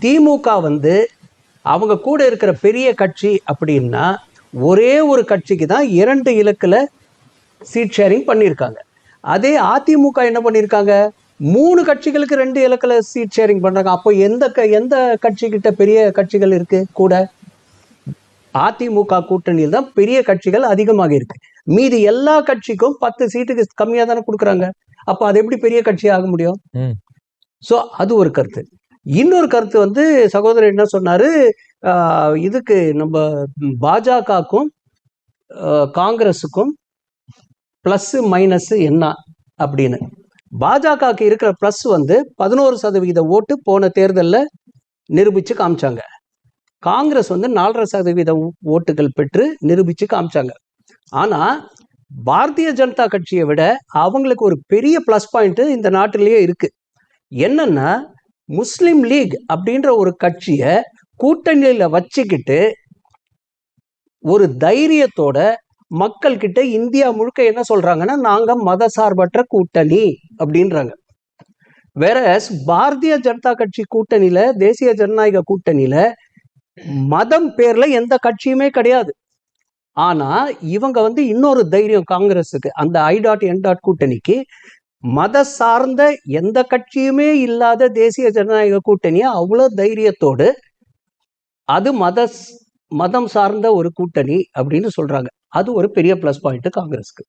திமுக வந்து அவங்க கூட இருக்கிற பெரிய கட்சி அப்படின்னா ஒரே ஒரு கட்சிக்கு தான் 2 இலக்குல சீட் ஷேரிங் பண்ணியிருக்காங்க. அதே அதிமுக என்ன பண்ணியிருக்காங்க, 3 கட்சிகளுக்கு 2 இலக்குல சீட் ஷேரிங் பண்றாங்க. அப்போ எந்த கட்சி கிட்ட பெரிய கட்சிகள் இருக்கு கூட? அதிமுக கூட்டணியில் தான் பெரிய கட்சிகள் அதிகமாக இருக்கு. மீதி எல்லா கட்சிக்கும் 10 சீட்டுக்கு கம்மியா தானே கொடுக்குறாங்க. அப்ப அது எப்படி பெரிய கட்சி ஆக முடியும்? சோ அது ஒரு கருத்து. இன்னொரு கருத்து வந்து சகோதரர் என்ன சொன்னாரு, இதுக்கு நம்ம பாஜகக்கும் காங்கிரஸுக்கும் பிளஸ் மைனஸ் என்ன அப்படின்னு. பாஜகவுக்கு இருக்கிற பிளஸ் வந்து 11% ஓட்டு போன தேர்தலில் நிரூபிச்சு காமிச்சாங்க. காங்கிரஸ் வந்து 4.5% ஓட்டுகள் பெற்று நிரூபிச்சு காமிச்சாங்க. ஆனா பாரதிய ஜனதா கட்சியை விட அவங்களுக்கு ஒரு பெரிய பிளஸ் பாயிண்ட் இந்த நாட்டிலேயே இருக்கு. என்னன்னா, முஸ்லிம் லீக் அப்படின்ற ஒரு கட்சியை கூட்டணியில வச்சுக்கிட்டு ஒரு தைரியத்தோட மக்கள் கிட்ட இந்தியா முழுக்க என்ன சொல்றாங்கன்னா, நாங்க மதசார்பற்ற கூட்டணி அப்படின்றாங்க. வேற பாரதிய ஜனதா கட்சி கூட்டணியில, தேசிய ஜனநாயக கூட்டணியில மதம் பேர்ல எந்த கட்சியுமே கிடையாது. ஆனா இவங்க வந்து இன்னொரு தைரியம் காங்கிரஸுக்கு, அந்த I.N. கூட்டணிக்கு மத சார்ந்த எந்த கட்சியுமே இல்லாத தேசிய ஜனநாயக கூட்டணியை அவ்வளவு தைரியத்தோடு அது மதம் சார்ந்த ஒரு கூட்டணி அப்படின்னு சொல்றாங்க. அது ஒரு பெரிய பிளஸ் பாயிண்ட் காங்கிரஸ்க்கு.